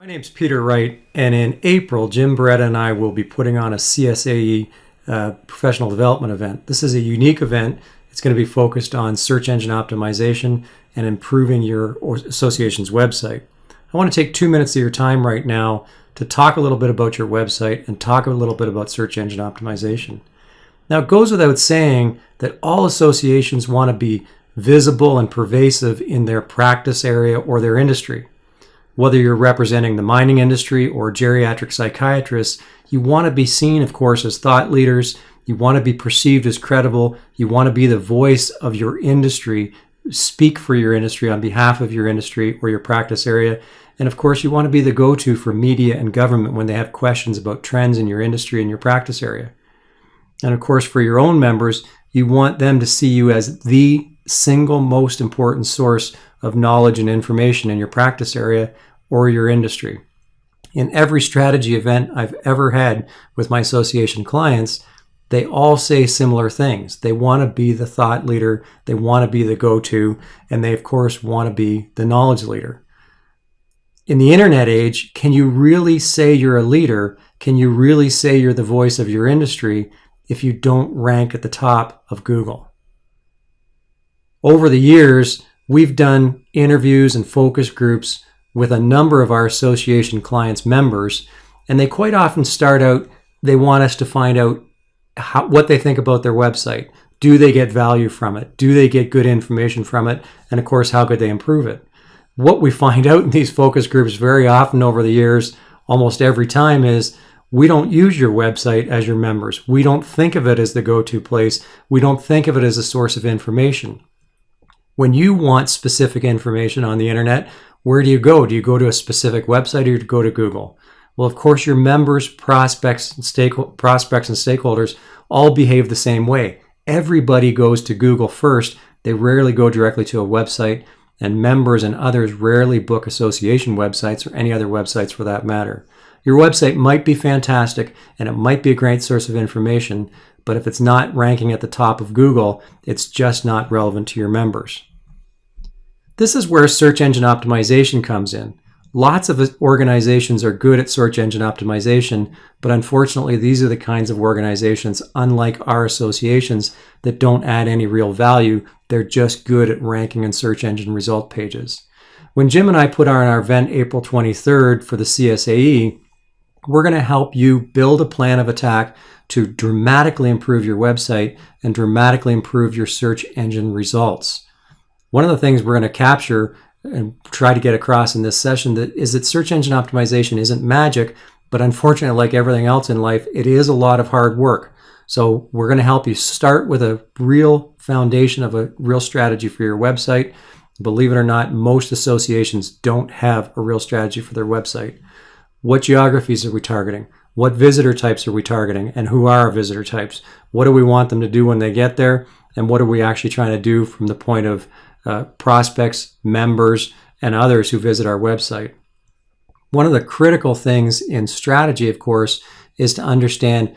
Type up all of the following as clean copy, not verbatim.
My name's Peter Wright, and in April, Jim Beretta and I will be putting on a CSAE professional development event. This is a unique event. It's going to be focused on search engine optimization and improving your association's website. I want to take 2 minutes of your time right now to talk a little bit about your website and talk a little bit about search engine optimization. Now, it goes without saying that all associations want to be visible and pervasive in their practice area or their industry. Whether you're representing the mining industry or geriatric psychiatrists, you want to be seen, of course, as thought leaders. You want to be perceived as credible. You want to be the voice of your industry, speak for your industry on behalf of your industry or your practice area. And of course, you want to be the go-to for media and government when they have questions about trends in your industry and your practice area. And of course, for your own members, you want them to see you as the single most important source of knowledge and information in your practice area or your industry. In every strategy event I've ever had with my association clients, they all say similar things. They want to be the thought leader, they want to be the go-to, and they of course want to be the knowledge leader. In the internet age, can you really say you're a leader? Can you really say you're the voice of your industry if you don't rank at the top of Google? Over the years, we've done interviews and focus groups with a number of our association clients' members, and they quite often start out, they want us to find out what they think about their website. Do they get value from it? Do they get good information from it? And of course, how could they improve it? What we find out in these focus groups very often over the years, almost every time, is we don't use your website as your members. We don't think of it as the go-to place. We don't think of it as a source of information. When you want specific information on the internet, where do you go? Do you go to a specific website or do you go to Google? Well, of course, your members, prospects, and stakeholders all behave the same way. Everybody goes to Google first. They rarely go directly to a website, and members and others rarely book association websites or any other websites for that matter. Your website might be fantastic and it might be a great source of information, but if it's not ranking at the top of Google, it's just not relevant to your members. This is where search engine optimization comes in. Lots of organizations are good at search engine optimization, but unfortunately, these are the kinds of organizations, unlike our associations, that don't add any real value. They're just good at ranking in search engine result pages. When Jim and I put on our event April 23rd for the CSAE, we're going to help you build a plan of attack to dramatically improve your website and dramatically improve your search engine results. One of the things we're going to capture and try to get across in this session is that search engine optimization isn't magic, but unfortunately, like everything else in life, it is a lot of hard work. So we're going to help you start with a real foundation of a real strategy for your website. Believe it or not, most associations don't have a real strategy for their website. What geographies are we targeting? What visitor types are we targeting? And who are our visitor types? What do we want them to do when they get there? And what are we actually trying to do from the point of prospects, members, and others who visit our website? One of the critical things in strategy, of course, is to understand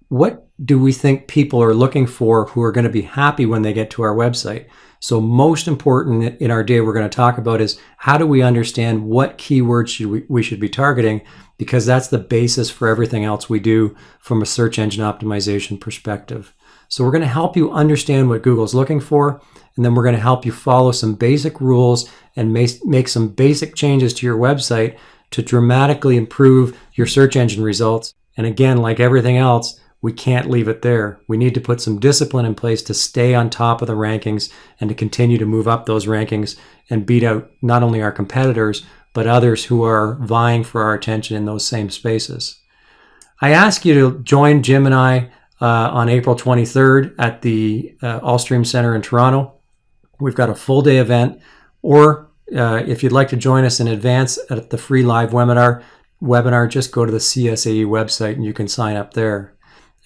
what do we think people are looking for who are going to be happy when they get to our website. So most important in our day we're going to talk about is how do we understand what keywords we should be targeting, because that's the basis for everything else we do from a search engine optimization perspective. So we're going to help you understand what Google's looking for, and then we're going to help you follow some basic rules and make some basic changes to your website to dramatically improve your search engine results. And again, like everything else, we can't leave it there. We need to put some discipline in place to stay on top of the rankings and to continue to move up those rankings and beat out not only our competitors, but others who are vying for our attention in those same spaces. I ask you to join Jim and I on April 23rd at the Allstream Center in Toronto. We've got a full day event, or if you'd like to join us in advance at the free live webinar, just go to the CSAE website and you can sign up there.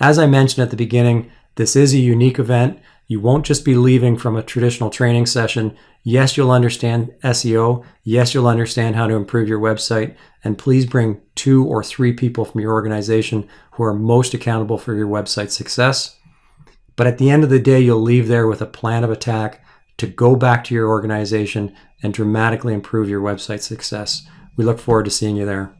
As I mentioned at the beginning, this is a unique event. You won't just be leaving from a traditional training session. Yes, you'll understand SEO. Yes, you'll understand how to improve your website. And please bring 2 or 3 people from your organization who are most accountable for your website success. But at the end of the day, you'll leave there with a plan of attack to go back to your organization and dramatically improve your website success. We look forward to seeing you there.